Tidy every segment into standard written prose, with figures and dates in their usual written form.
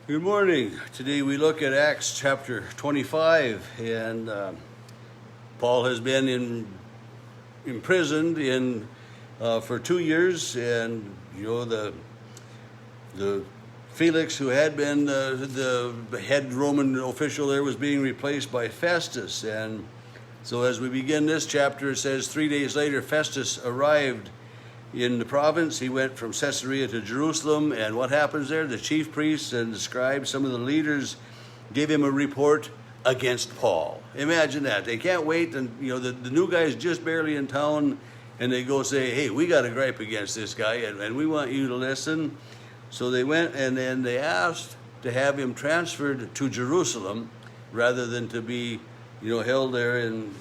Good morning. Today we look at Acts chapter 25, and Paul has been imprisoned for 2 years, and the Felix, who had been the head Roman official there, was being replaced by Festus. And so as we begin this chapter, it says 3 days later Festus arrived in the province. He went from Caesarea to Jerusalem, and what happens there? The chief priests and the scribes, some of the leaders, gave him a report against Paul. Imagine that. They can't wait, and the new guy's just barely in town, and they go say, hey, we got a gripe against this guy, and we want you to listen. So they went, and then they asked to have him transferred to Jerusalem rather than to be held there in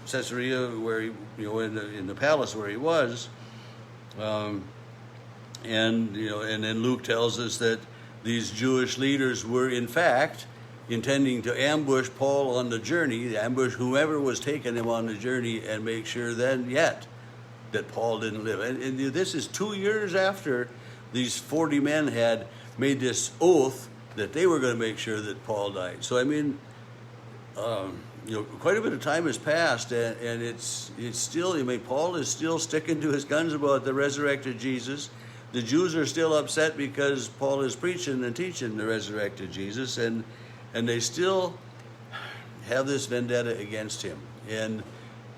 Caesarea, where he, in the palace where he was. And then Luke tells us that these Jewish leaders were in fact intending to ambush Paul on the journey, ambush whoever was taking him on the journey, and make sure then yet that Paul didn't live. And this is 2 years after these 40 men had made this oath that they were going to make sure that Paul died. So quite a bit of time has passed, and it's still, Paul is still sticking to his guns about the resurrected Jesus. The Jews are still upset because Paul is preaching and teaching the resurrected Jesus, and they still have this vendetta against him. And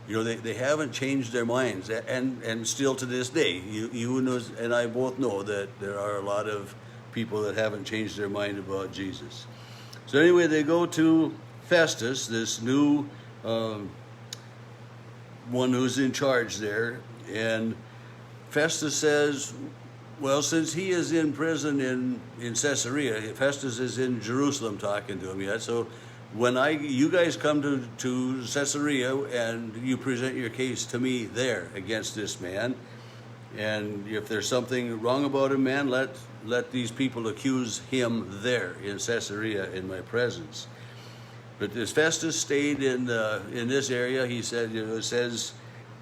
they haven't changed their minds, and still to this day, you and I both know that there are a lot of people that haven't changed their mind about Jesus. So anyway, they go to Festus, this new one who's in charge there, and Festus says, well, since he is in prison in Caesarea, Festus is in Jerusalem talking to him yet, so when you guys come to Caesarea and you present your case to me there against this man, and if there's something wrong about him, man, let these people accuse him there in Caesarea in my presence. But as Festus stayed in this area, he said, it says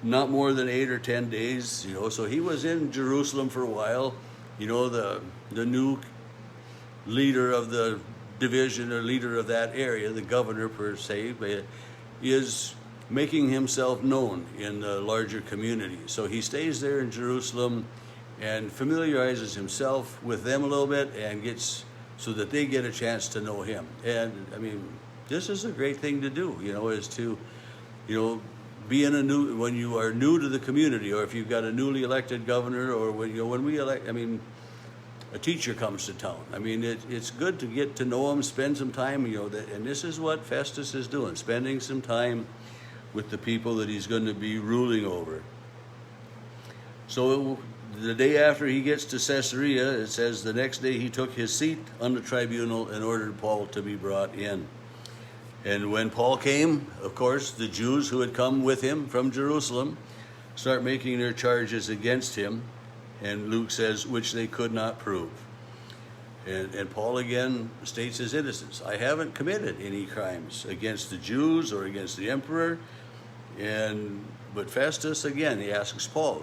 not more than 8 or 10 days, so he was in Jerusalem for a while. The new leader of the division, or leader of that area, the governor per se, is making himself known in the larger community. So he stays there in Jerusalem and familiarizes himself with them a little bit, and gets so that they get a chance to know him. And this is a great thing to do, is to, be in when you are new to the community, or if you've got a newly elected governor, or when we elect, a teacher comes to town. It's good to get to know him, spend some time, and this is what Festus is doing, spending some time with the people that he's going to be ruling over. So the day after he gets to Caesarea, it says the next day he took his seat on the tribunal and ordered Paul to be brought in. And when Paul came, of course, the Jews who had come with him from Jerusalem start making their charges against him. And Luke says, which they could not prove. And Paul again states his innocence. I haven't committed any crimes against the Jews or against the emperor. But Festus, again, he asks Paul,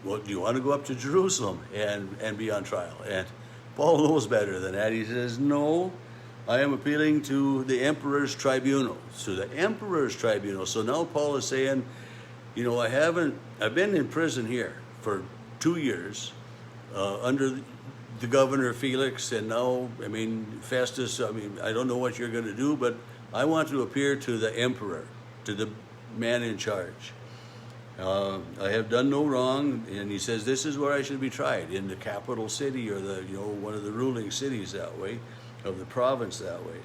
well, do you want to go up to Jerusalem and be on trial? And Paul knows better than that. He says, no, I am appealing to the emperor's tribunal. So the emperor's tribunal. So now Paul is saying, I've been in prison here for 2 years under the governor Felix, and now, Festus, I don't know what you're going to do, but I want to appear to the emperor, to the man in charge. I have done no wrong, and he says this is where I should be tried, in the capital city, or one of the ruling cities that way, of the province that way.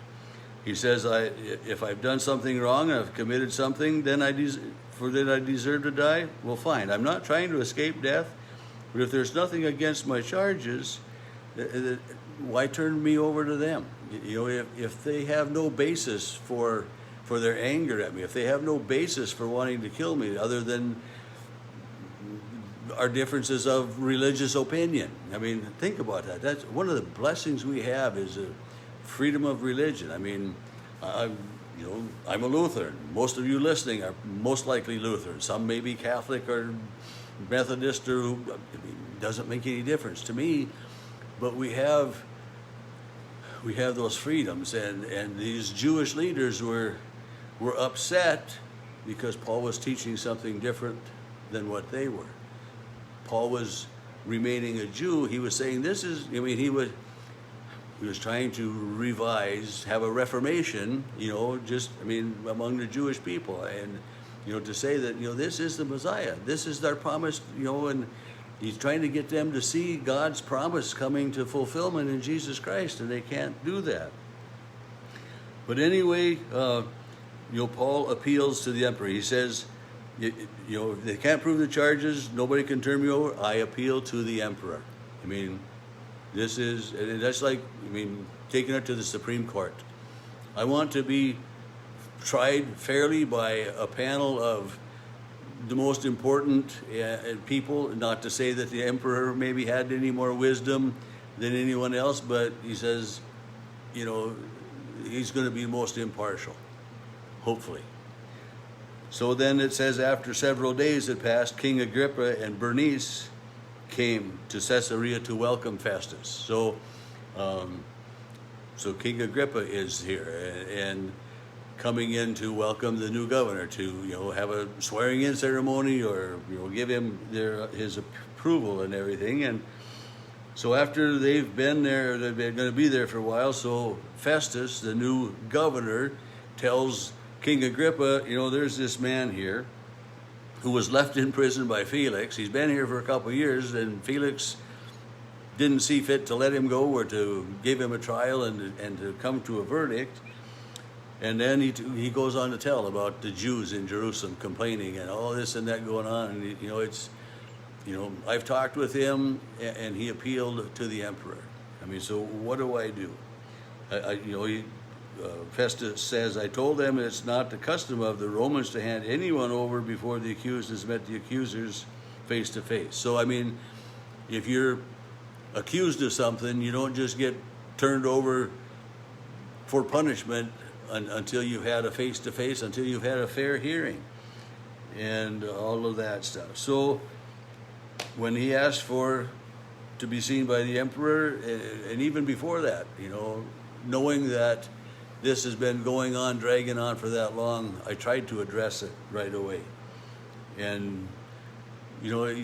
He says, if I've done something wrong, I've committed something, then I deserve to die. Well, fine. I'm not trying to escape death, but if there's nothing against my charges, why turn me over to them? If they have no basis for their anger at me, if they have no basis for wanting to kill me other than our differences of religious opinion. Think about that. That's one of the blessings we have, is a freedom of religion. I'm a Lutheran. Most of you listening are most likely Lutheran. Some may be Catholic or Methodist, or doesn't make any difference to me. But we have we have those freedoms, and these Jewish leaders were upset because Paul was teaching something different than what they were. Paul was remaining a Jew. He was saying this is, I mean, he was trying to revise, have a reformation, just, I mean, among the Jewish people, and, to say that, this is the Messiah, this is their promise, and he's trying to get them to see God's promise coming to fulfillment in Jesus Christ, and they can't do that. But anyway, Paul appeals to the emperor. He says, they can't prove the charges, nobody can turn me over, I appeal to the emperor. I mean, that's like, taking it to the Supreme Court. I want to be tried fairly by a panel of the most important people, not to say that the emperor maybe had any more wisdom than anyone else, but he says, he's going to be most impartial, hopefully. So then it says, after several days had passed, King Agrippa and Bernice came to Caesarea to welcome Festus. So King Agrippa is here and coming in to welcome the new governor, to have a swearing-in ceremony, or give him his approval and everything. And so after they've been there, they're going to be there for a while. So Festus, the new governor, tells King Agrippa, there's this man here who was left in prison by Felix. He's been here for a couple of years, and Felix didn't see fit to let him go or to give him a trial and to come to a verdict. And then he goes on to tell about the Jews in Jerusalem complaining and all this and that going on. And I've talked with him, and he appealed to the emperor. So what do I do? Festus says, I told them it's not the custom of the Romans to hand anyone over before the accused has met the accusers face to face. So, if you're accused of something, you don't just get turned over for punishment until you've had a face-to-face, until you've had a fair hearing, and all of that stuff. So, when he asked to be seen by the emperor, and even before that, knowing that this has been dragging on for that long, I tried to address it right away. And,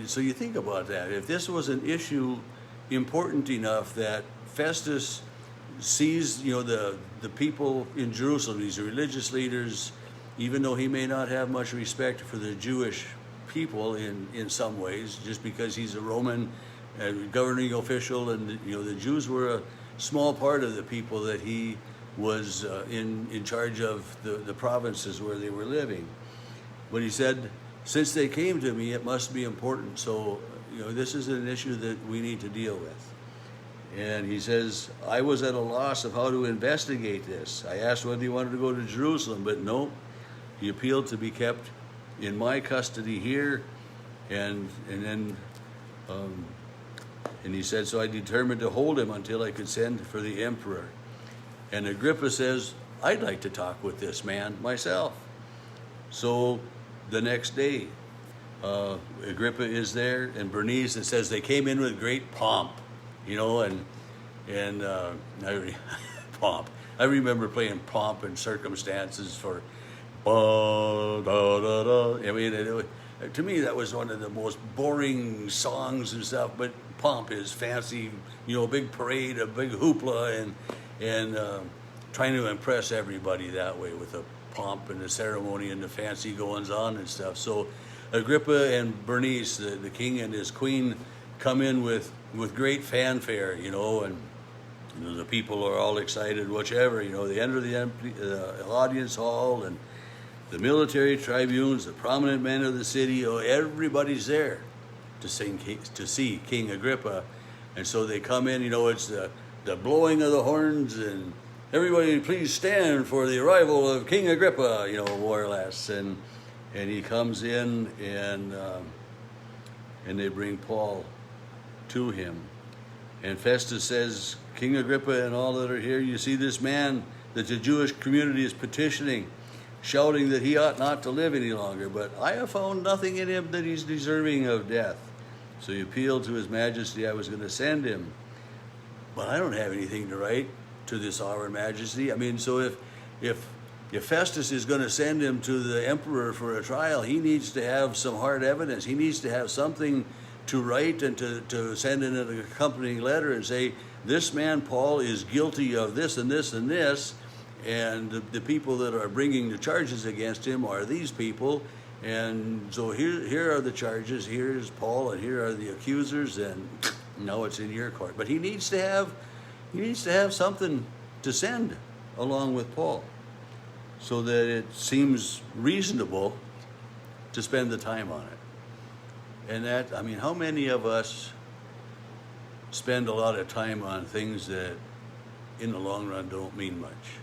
so you think about that. If this was an issue important enough that Festus sees, the people in Jerusalem, these religious leaders, even though he may not have much respect for the Jewish people in some ways, just because he's a Roman governing official, and, the Jews were a small part of the people that he was in charge of the provinces where they were living. But he said, since they came to me, it must be important. So, this is an issue that we need to deal with. And he says, I was at a loss of how to investigate this. I asked whether he wanted to go to Jerusalem, but no. He appealed to be kept in my custody here. And he said, so I determined to hold him until I could send for the emperor. And Agrippa says, I'd like to talk with this man myself. So the next day, Agrippa is there, and Bernice, it says they came in with great pomp, pomp. I remember playing Pomp and Circumstances for to me that was one of the most boring songs and stuff, but Pomp is fancy, big parade, a big hoopla, and trying to impress everybody that way with the pomp and the ceremony and the fancy goings on and stuff. So Agrippa and Bernice, the king and his queen, come in with great fanfare, and the people are all excited, whichever, they enter the audience hall, and the military tribunes, the prominent men of the city, everybody's there to see King Agrippa. And so they come in, it's the blowing of the horns, and everybody please stand for the arrival of King Agrippa, more or less. And he comes in, and they bring Paul to him. And Festus says, King Agrippa and all that are here, you see this man that the Jewish community is petitioning, shouting that he ought not to live any longer, but I have found nothing in him that he's deserving of death. So he appealed to his majesty, I was going to send him, but I don't have anything to write. to this sovereign majesty. I mean, so if Festus is going to send him to the emperor for a trial, he needs to have some hard evidence. He needs to have something to write and to send in an accompanying letter and say, this man Paul is guilty of this and this and this, and the people that are bringing the charges against him are these people, and so here are the charges, here's Paul, and here are the accusers, and now it's in your court. But he needs to have something to send along with Paul, so that it seems reasonable to spend the time on it. And that, I mean, how many of us spend a lot of time on things that in the long run don't mean much?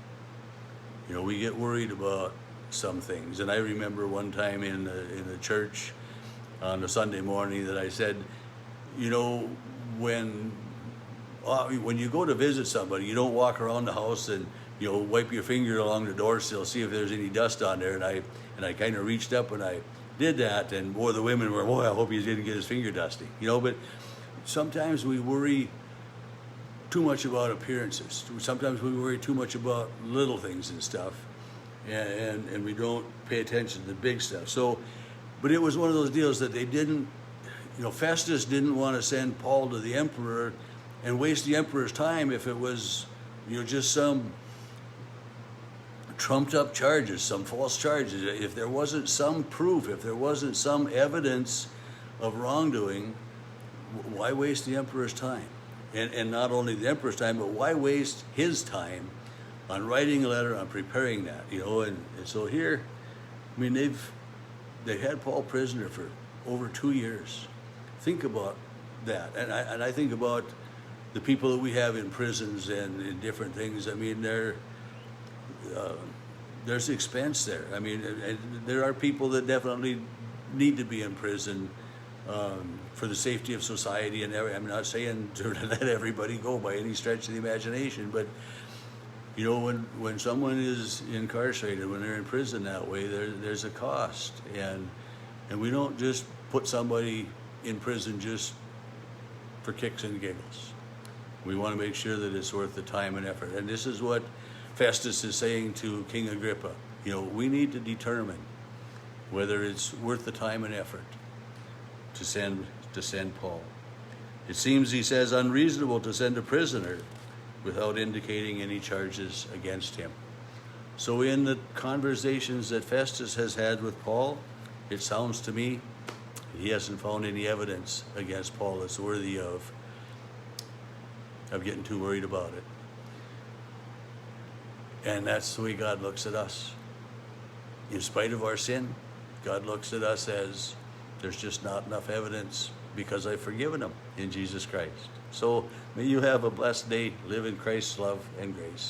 You know, we get worried about some things. And I remember one time in the church on a Sunday morning that I said, you know, when you go to visit somebody, you don't walk around the house and, you know, wipe your finger along the door sill, see if there's any dust on there. And I kind of reached up and I did that, and boy, the women were, boy, I hope he didn't get his finger dusty. You know, but sometimes we worry too much about appearances. Sometimes we worry too much about little things and stuff, and we don't pay attention to the big stuff. So, but it was one of those deals that they didn't, you know, Festus didn't want to send Paul to the emperor and waste the emperor's time if it was, you know, just some trumped up charges, some false charges. If there wasn't some proof, if there wasn't some evidence of wrongdoing, why waste the emperor's time? And not only the emperor's time, but why waste his time on writing a letter, on preparing that, you know? And so here, I mean, they've had Paul prisoner for over 2 years. Think about that. And I think about the people that we have in prisons and in different things. I mean, there's expense there. I mean, there are people that definitely need to be in prison for the safety of society and I'm not saying to let everybody go by any stretch of the imagination, but you know, when someone is incarcerated, when they're in prison that way, there's a cost, and we don't just put somebody in prison just for kicks and giggles. We want to make sure that it's worth the time and effort, and this is what Festus is saying to King Agrippa. You know, we need to determine whether it's worth the time and effort to send Paul. It seems, he says, unreasonable to send a prisoner without indicating any charges against him. So in the conversations that Festus has had with Paul, it sounds to me he hasn't found any evidence against Paul that's worthy of getting too worried about it. And that's the way God looks at us. In spite of our sin, God looks at us as there's just not enough evidence because I've forgiven him in Jesus Christ. So may you have a blessed day. Live in Christ's love and grace.